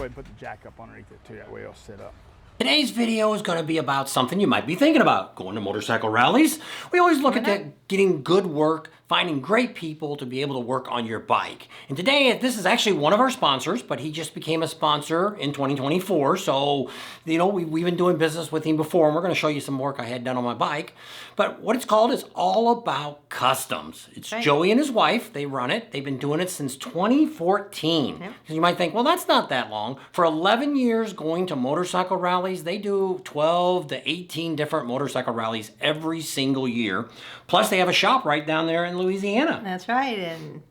ahead and put the jack up underneath it too, that way it'll sit up. Today's video is going to be about something you might be thinking about, going to motorcycle rallies. We always look at getting good work, finding great people to be able to work on your bike. And today, this is actually one of our sponsors, but he just became a sponsor in 2024. So, you know, we've been doing business with him before, and we're going to show you some work I had done on my bike. But what it's called is All About Customs. It's right. Joey and his wife, they run it. They've been doing it since 2014. Yep. So you might think, well, that's not that long. For 11 years going to motorcycle rallies, they do 12 to 18 different motorcycle rallies every single year. Plus, they have a shop right down there in Louisiana. That's right. And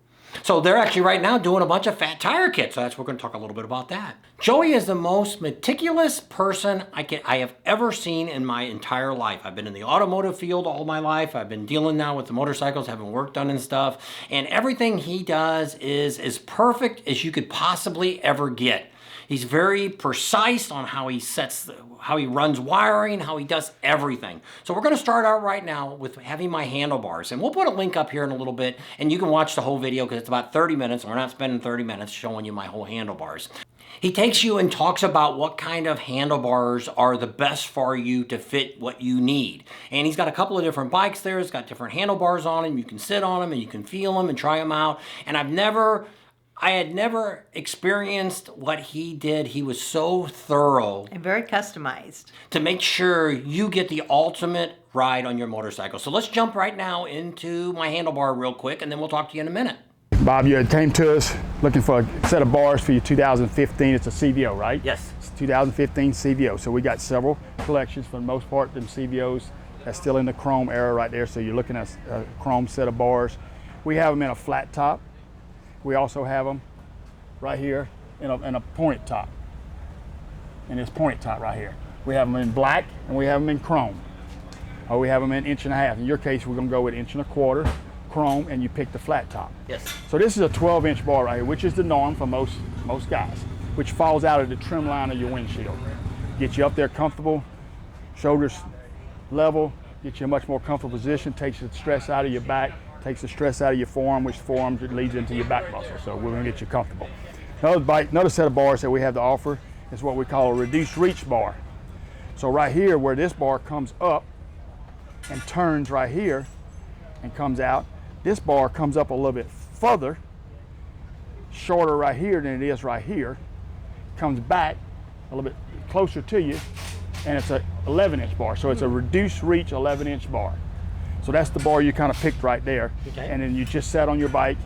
so they're actually right now doing a bunch of fat tire kits. So that's we're going to talk a little bit about that. Joey is the most meticulous person I have ever seen in my entire life. I've been in the automotive field all my life. I've been dealing now with the motorcycles, having work done and stuff. And everything he does is as perfect as you could possibly ever get. He's very precise on how he how he runs wiring, how he does everything. So we're going to start out right now with having my handlebars. And we'll put a link up here in a little bit, and you can watch the whole video because it's about 30 minutes, and we're not spending 30 minutes showing you my whole handlebars. He takes you and talks about what kind of handlebars are the best for you to fit what you need. And he's got a couple of different bikes there. He's got different handlebars on them. You can sit on them, and you can feel them and try them out. And I had never experienced what he did. He was so thorough. And very customized. To make sure you get the ultimate ride on your motorcycle. So let's jump right now into my handlebar real quick, and then we'll talk to you in a minute. Bob, you came to us looking for a set of bars for your 2015. It's a CVO, right? Yes. It's 2015 CVO. So we got several collections. For the most part, them CVOs, that's still in the chrome era right there. So you're looking at a chrome set of bars. We have them in a flat top. We also have them right here in a pointed top. In this pointed top right here. We have them in black and we have them in chrome. Or we have them in 1.5 inches. In your case, we're gonna go with 1.25 inch chrome, and you pick the flat top. Yes. So this is a 12-inch bar right here, which is the norm for most guys, which falls out of the trim line of your windshield. Get you up there comfortable, shoulders level, get you a much more comfortable position, takes the stress out of your back, takes the stress out of your forearm, which forearms leads into your back muscle. So we're gonna get you comfortable. Another set of bars that we have to offer is what we call a reduced reach bar. So right here, where this bar comes up and turns right here and comes out, this bar comes up a little bit further, shorter right here than it is right here, comes back a little bit closer to you, and it's a 11-inch bar. So it's a reduced reach 11-inch bar. So that's the bar you kind of picked right there. Okay. And then you just sat on your bike,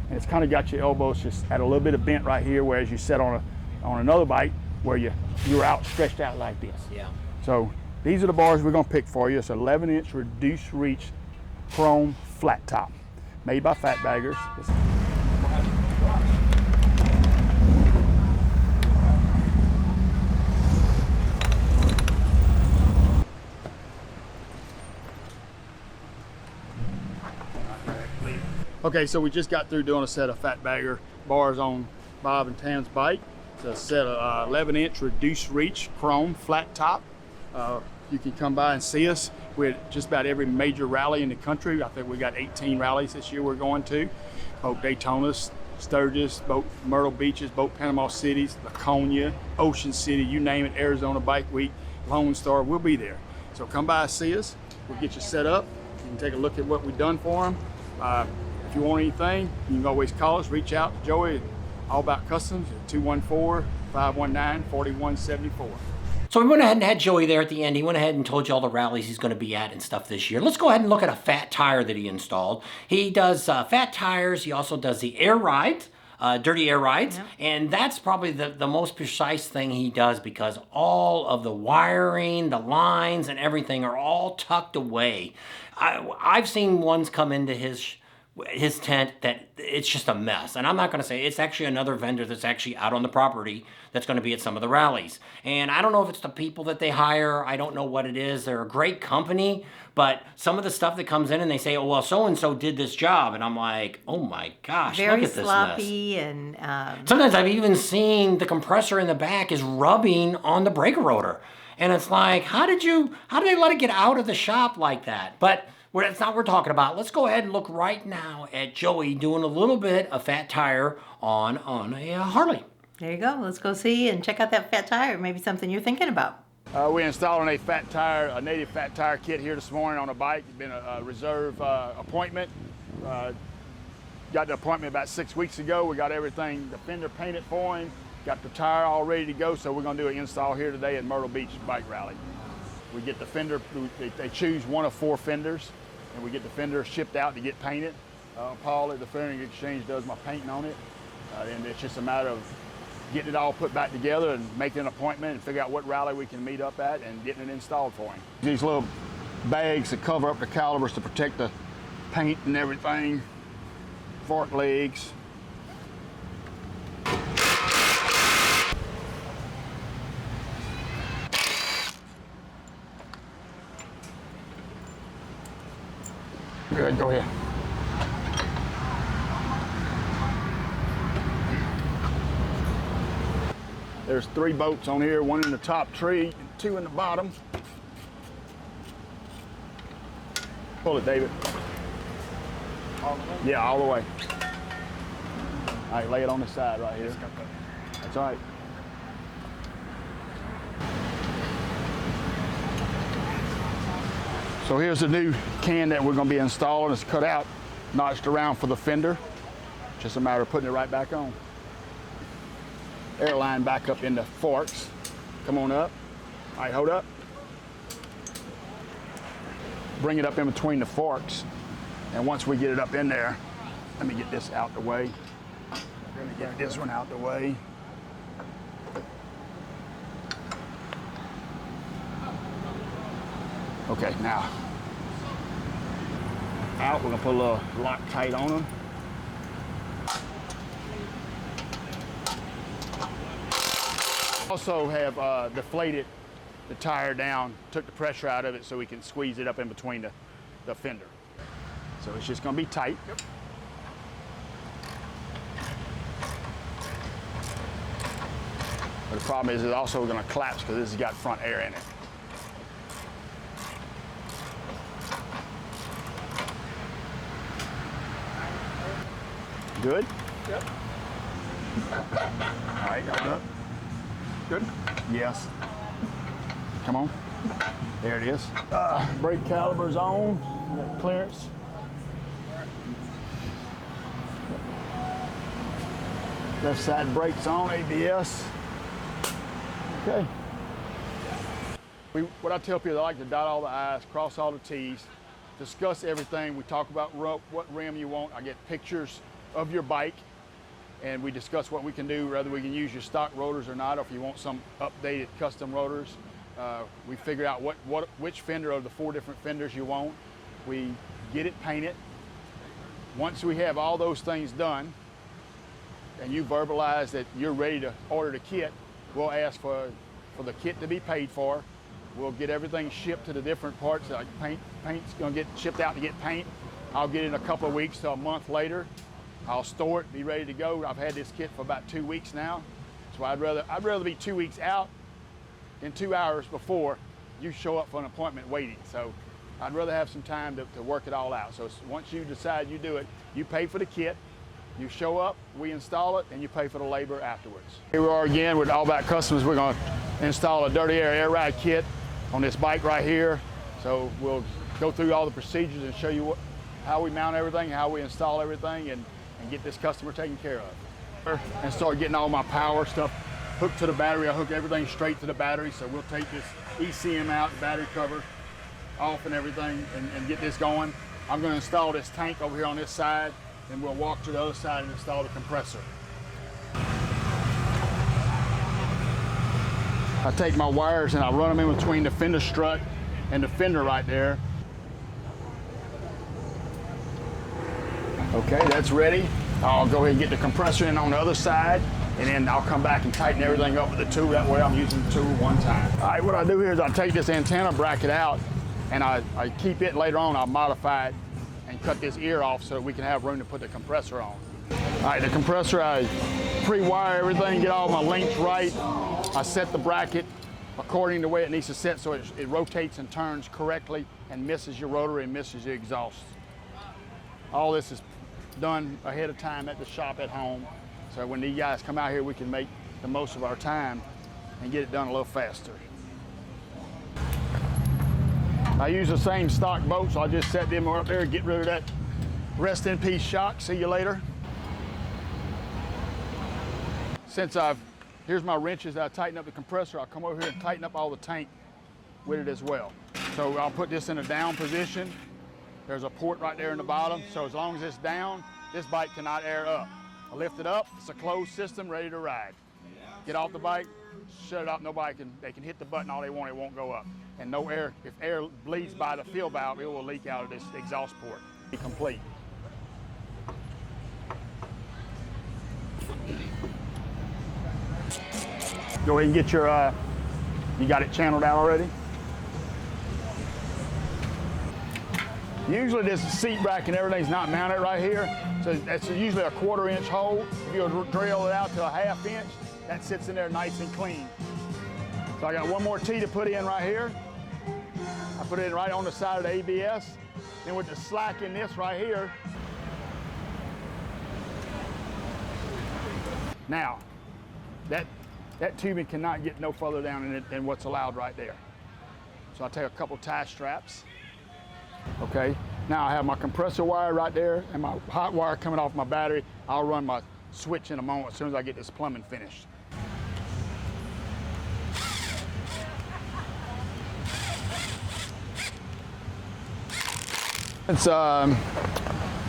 and it's kind of got your elbows just at a little bit of bent right here, whereas you sat on another bike where you're out, stretched out like this. Yeah. So these are the bars we're gonna pick for you. It's an 11-inch reduced reach chrome flat top, made by Fat Baggers. Okay, so we just got through doing a set of Fat Bagger bars on Bob and Tam's bike. It's a set of 11-inch reduced reach chrome flat top. You can come by and see us. We're at just about every major rally in the country. I think we got 18 rallies this year we're going to. Both Daytonas, Sturgis, both Myrtle Beaches, both Panama Cities, Laconia, Ocean City, you name it, Arizona Bike Week, Lone Star, we'll be there. So come by and see us. We'll get you set up. You can take a look at what we've done for them. If you want anything, you can always call us, reach out to Joey at All About Customs at 214-519-4174. So we went ahead and had Joey there at the end. He went ahead and told you all the rallies he's going to be at and stuff this year. Let's go ahead and look at a fat tire that he installed. He does fat tires. He also does the air rides, dirty air rides. Yep. And that's probably the most precise thing he does, because all of the wiring, the lines, and everything are all tucked away. I've seen ones come into his tent that it's just a mess. And I'm not going to say, it's actually another vendor that's actually out on the property that's going to be at some of the rallies. And I don't know if it's the people that they hire. I don't know what it is. They're a great company, but some of the stuff that comes in and they say, oh, well, so-and-so did this job. And I'm like, oh my gosh, very look at this sloppy mess. And sometimes I've even seen the compressor in the back is rubbing on the brake rotor. And it's like, how did they let it get out of the shop like that? But that's not what we're talking about. Let's go ahead and look right now at Joey doing a little bit of fat tire on a Harley. There you go. Let's go see and check out that fat tire. Maybe something you're thinking about. We're installing a native fat tire kit here this morning on a bike. It's been a reserve appointment. Got the appointment about 6 weeks ago. We got everything, the fender painted for him, got the tire all ready to go, so we're gonna do an install here today at Myrtle Beach Bike Rally. We get the fender, they choose one of 4 fenders, and we get the fender shipped out to get painted. Paul at the Fendering Exchange does my painting on it, and it's just a matter of getting it all put back together and making an appointment and figure out what rally we can meet up at and getting it installed for him. These little bags to cover up the calipers to protect the paint and everything. Fork legs. Good, go ahead. There's 3 bolts on here, 1 in the top tree and 2 in the bottom. Pull it, David. All the way? Yeah, all the way. All right, lay it on the side right here. That's all right. So here's the new can that we're going to be installing. It's cut out, notched around for the fender. Just a matter of putting it right back on. Airline back up in the forks. Come on up. All right, hold up. Bring it up in between the forks. And once we get it up in there, let me get this out the way. Let me get this one out the way. Okay, now, out, we're gonna put a little Loctite on them. Also have deflated the tire down, took the pressure out of it so we can squeeze it up in between the fender. So it's just gonna be tight. Yep. But the problem is it's also gonna collapse because this has got front air in it. Good? Yep. All right, got it up. Good? Yes. Come on. There it is. Brake calipers on. Got clearance. Left side brakes on, ABS. Okay. What I tell people, I like to dot all the I's, cross all the T's, discuss everything. We talk about what rim you want. I get pictures of your bike, and we discuss what we can do, whether we can use your stock rotors or not, or if you want some updated custom rotors. We figure out which fender of the 4 different fenders you want. We get it painted. Once we have all those things done, and you verbalize that you're ready to order the kit, we'll ask for the kit to be paid for. We'll get everything shipped to the different parts. Like paint's gonna get shipped out to get paint. I'll get it in a couple of weeks to a month later. I'll store it, be ready to go. I've had this kit for about 2 weeks now. So I'd rather be 2 weeks out than 2 hours before you show up for an appointment waiting. So I'd rather have some time to work it all out. So once you decide you do it, you pay for the kit, you show up, we install it, and you pay for the labor afterwards. Here we are again with All About Customs. We're gonna install a dirty air ride kit on this bike right here. So we'll go through all the procedures and show you how we mount everything, how we install everything, and get this customer taken care of. And start getting all my power stuff hooked to the battery. I hook everything straight to the battery. So we'll take this ECM out, the battery cover off and everything, and get this going. I'm gonna install this tank over here on this side, and we'll walk to the other side and install the compressor. I take my wires and I run them in between the fender strut and the fender right there. Okay, that's ready. I'll go ahead and get the compressor in on the other side, and then I'll come back and tighten everything up with the tool. That way I'm using the tool one time. All right, what I do here is I take this antenna bracket out, and I keep it. Later on I'll modify it and cut this ear off so that we can have room to put the compressor on. All right, the compressor, I pre-wire everything, get all my lengths right. I set the bracket according to the way it needs to set so it rotates and turns correctly and misses your rotor and misses your exhaust. All this is done ahead of time at the shop at home. So when these guys come out here, we can make the most of our time and get it done a little faster. I use the same stock bolt, so I just set them up there and get rid of that rest in peace shock. See you later. Here's my wrenches that I tighten up the compressor. I'll come over here and tighten up all the tank with it as well. So I'll put this in a down position. There's a port right there in the bottom. So as long as it's down, this bike cannot air up. I lift it up, it's a closed system, ready to ride. Get off the bike, shut it up, they can hit the button all they want, it won't go up. And no air, if air bleeds by the fill valve, it will leak out of this exhaust port. Be complete. Go ahead and get your, you got it channeled out already? Usually this seat rack and everything's not mounted right here, so that's usually a 1/4 inch hole. If you drill it out to a 1/2 inch, that sits in there nice and clean. So I got one more T to put in right here. I put it in right on the side of the ABS. Then with the slack in this right here. Now, that tubing cannot get no further down in it than what's allowed right there. So I'll take a couple tie straps. Okay, now I have my compressor wire right there and my hot wire coming off my battery. I'll run my switch in a moment as soon as I get this plumbing finished. It's, I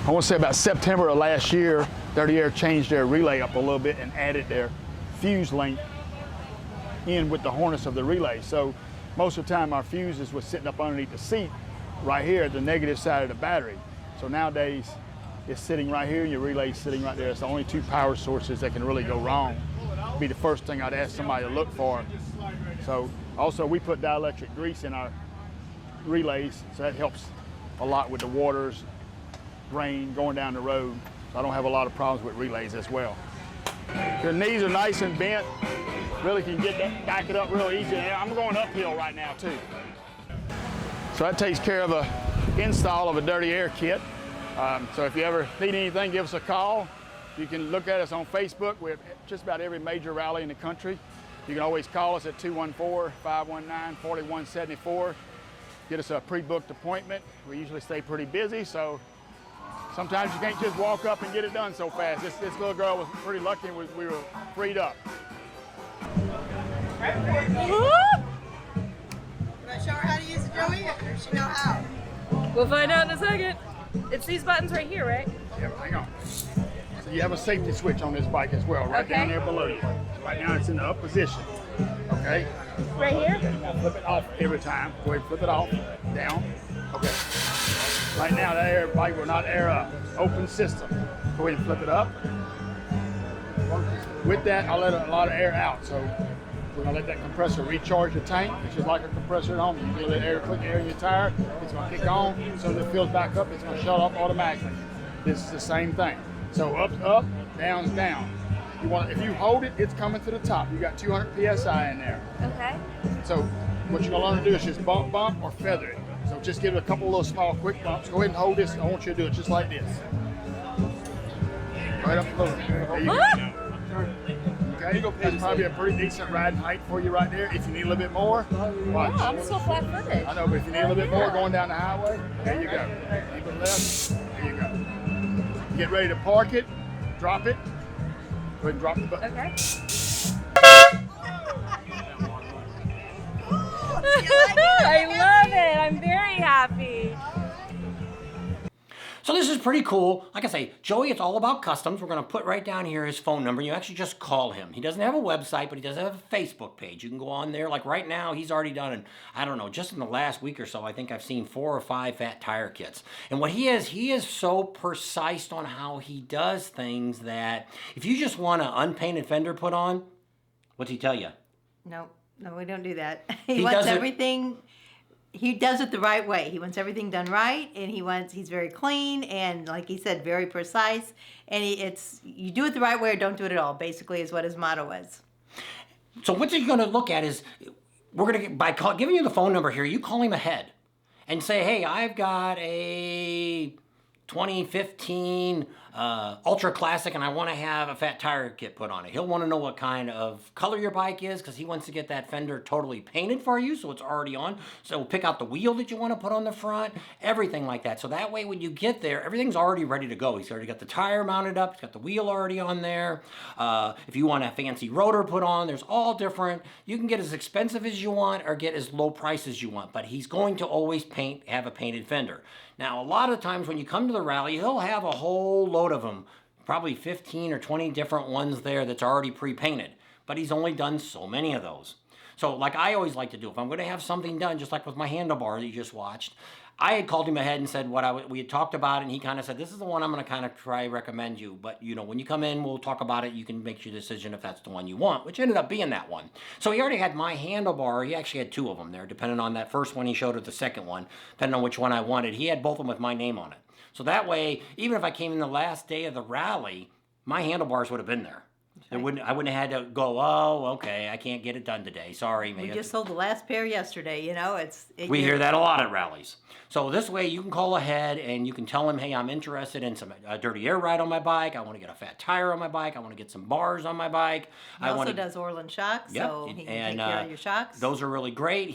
want to say about September of last year, Dirty Air changed their relay up a little bit and added their fuse link in with the harness of the relay. So most of the time our fuses was sitting up underneath the seat right here at the negative side of the battery. So nowadays it's sitting right here and your relay's sitting right there. It's the only two power sources that can really go wrong. It'd be the first thing I'd ask somebody to look for. So also we put dielectric grease in our relays, so that helps a lot with the waters, rain, going down the road. So I don't have a lot of problems with relays as well. Your knees are nice and bent, really can back it up real easy. And I'm going uphill right now too. So that takes care of an install of a Dirty Air kit. So if you ever need anything, give us a call. You can look at us on Facebook. We're at just about every major rally in the country. You can always call us at 214-519-4174. Get us a pre-booked appointment. We usually stay pretty busy, so sometimes you can't just walk up and get it done so fast. This little girl was pretty lucky and we were freed up. Can I show her how to use it, Joey, or does she know how? We'll find out in a second. It's these buttons right here, right? Yeah, hang on. So you have a safety switch on this bike as well, right down there below you. So right now it's in the up position, okay? Right here? Flip it off every time. Go ahead and flip it off, down, okay. Right now that air bike will not air up. Open system. Go ahead and flip it up. With that, I'll let a lot of air out. So we're gonna let that compressor recharge the tank. It's just like a compressor at home. You feel the air, put air in your tire, it's gonna kick on. So as it fills back up, it's gonna shut off automatically. This is the same thing. So up's up, down's down. If you hold it, it's coming to the top. You got 200 PSI in there. Okay. So what you're gonna learn to do is just bump or feather it. So just give it a couple little small quick bumps. Go ahead and hold this. I want you to do it just like this. Right up close. There you go. Okay, that's probably a pretty decent riding height for you right there. If you need a little bit more, watch. Oh, I'm so flat-footed. I know, but if you need a little bit more going down the highway, there you go. Keep it left, there you go. Get ready to park it, drop it. Go ahead and drop the button. Okay. I love it. I'm very happy. So this is pretty cool. Like I say, Joey, it's all about customs. We're going to put right down here his phone number. You actually just call him. He doesn't have a website, but he does have a Facebook page. You can go on there. Like right now, he's already done, I don't know, just in the last week or so, I think I've seen 4 or 5 fat tire kits. And what he is so precise on how he does things that if you just want an unpainted fender put on, what's he tell you? No, we don't do that. He He wants does it- everything. He does it the right way. He wants everything done right, and he's very clean and, like he said, very precise. And you do it the right way or don't do it at all. Basically, is what his motto is. So what you're going to look at is, we're going to by giving you the phone number here, you call him ahead and say, hey, I've got a 2015 ultra classic and I want to have a fat tire kit put on it. He'll want to know what kind of color your bike is because he wants to get that fender totally painted for you so it's already on. So we'll pick out the wheel that you want to put on the front, everything like that. So that way when you get there, everything's already ready to go. He's already got the tire mounted up, he's got the wheel already on there. If you want a fancy rotor put on, there's all different. You can get as expensive as you want or get as low price as you want, but he's going to always have a painted fender. Now, a lot of times when you come to the rally, he'll have a whole load of them, probably 15 or 20 different ones there that's already pre-painted, but he's only done so many of those. So like I always like to do, if I'm going to have something done, just like with my handlebar that you just watched, I had called him ahead and said we had talked about it, and he kind of said, this is the one I'm going to kind of try recommend you. But, you know, when you come in, we'll talk about it. You can make your decision if that's the one you want, which ended up being that one. So he already had my handlebar. He actually had 2 of them there, depending on that first one he showed or the second one, depending on which one I wanted. He had both of them with my name on it. So that way, even if I came in the last day of the rally, my handlebars would have been there. I wouldn't have had to go, oh, okay, I can't get it done today. Sorry. We just sold the last pair yesterday, you know. We hear that a lot at rallies. So this way you can call ahead and you can tell him, hey, I'm interested in a dirty air ride on my bike. I want to get a fat tire on my bike. I want to get some bars on my bike. He also does Orland shocks, yep, so he can take care of your shocks. Those are really great.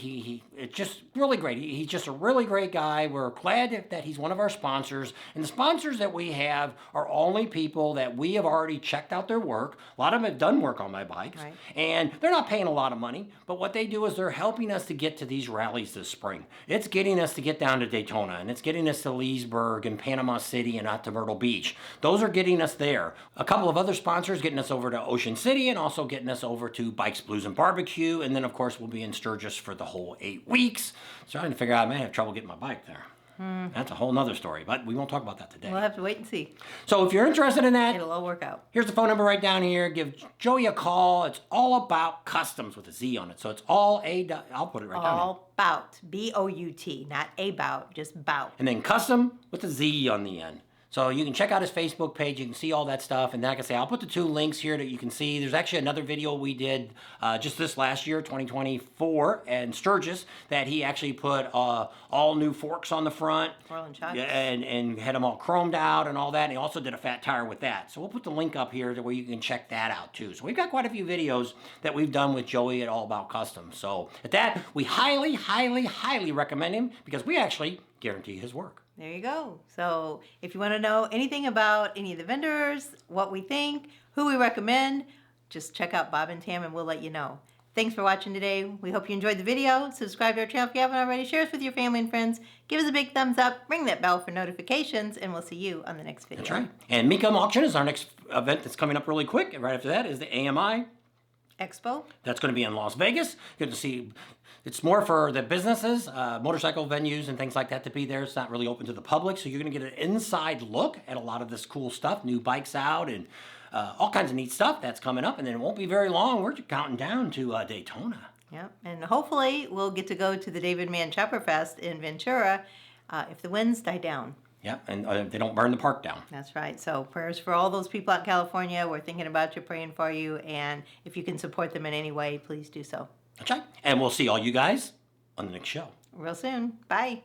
It's just really great. He's just a really great guy. We're glad that he's one of our sponsors. And the sponsors that we have are only people that we have already checked out their work. A lot of them have done work on my bikes. Right. And they're not paying a lot of money, but what they do is they're helping us to get to these rallies this spring. It's getting us to get down to Daytona, and it's getting us to Leesburg and Panama City and out to Myrtle Beach. Those are getting us there. A couple of other sponsors getting us over to Ocean City and also getting us over to Bikes, Blues, and Barbecue. And then, of course, we'll be in Sturgis for the whole 8 weeks. So trying to figure out, I may have trouble getting my bike there. That's a whole nother story, but we won't talk about that today. We'll have to wait and see. So if you're interested in that, it'll all work out. Here's the phone number right down here. Give Joey a call. It's all about customs with a Z on it. So it's all I'll put it right down here. All bout, B-O-U-T, not about, just bout. And then custom with a Z on the end. So you can check out his Facebook page. You can see all that stuff. And like I say, I'll put the 2 links here that you can see. There's actually another video we did just this last year, 2024, in Sturgis, that he actually put all new forks on the front. Orland shocks. And had them all chromed out and all that. And he also did a fat tire with that. So we'll put the link up here where you can check that out too. So we've got quite a few videos that we've done with Joey at All About Custom. So at that, we highly, highly, highly recommend him because we actually guarantee his work. There you go. So if you want to know anything about any of the vendors, what we think, who we recommend, just check out Bob and Tam and we'll let you know. Thanks for watching today. We hope you enjoyed the video. Subscribe to our channel if you haven't already. Share us with your family and friends. Give us a big thumbs up. Ring that bell for notifications and we'll see you on the next video. That's right. And Mecum Auction is our next event that's coming up really quick. And right after that is the AMI Expo. That's going to be in Las Vegas. Good to see. It's more for the businesses, motorcycle venues and things like that to be there. It's not really open to the public, so you're going to get an inside look at a lot of this cool stuff, new bikes out and all kinds of neat stuff that's coming up. And then it won't be very long. We're counting down to Daytona. Yep, and hopefully we'll get to go to the David Mann Chopper Fest in Ventura if the winds die down. Yeah, and they don't burn the park down. That's right. So prayers for all those people out in California. We're thinking about you, praying for you, and if you can support them in any way, please do so. That's right. And we'll see all you guys on the next show. Real soon. Bye.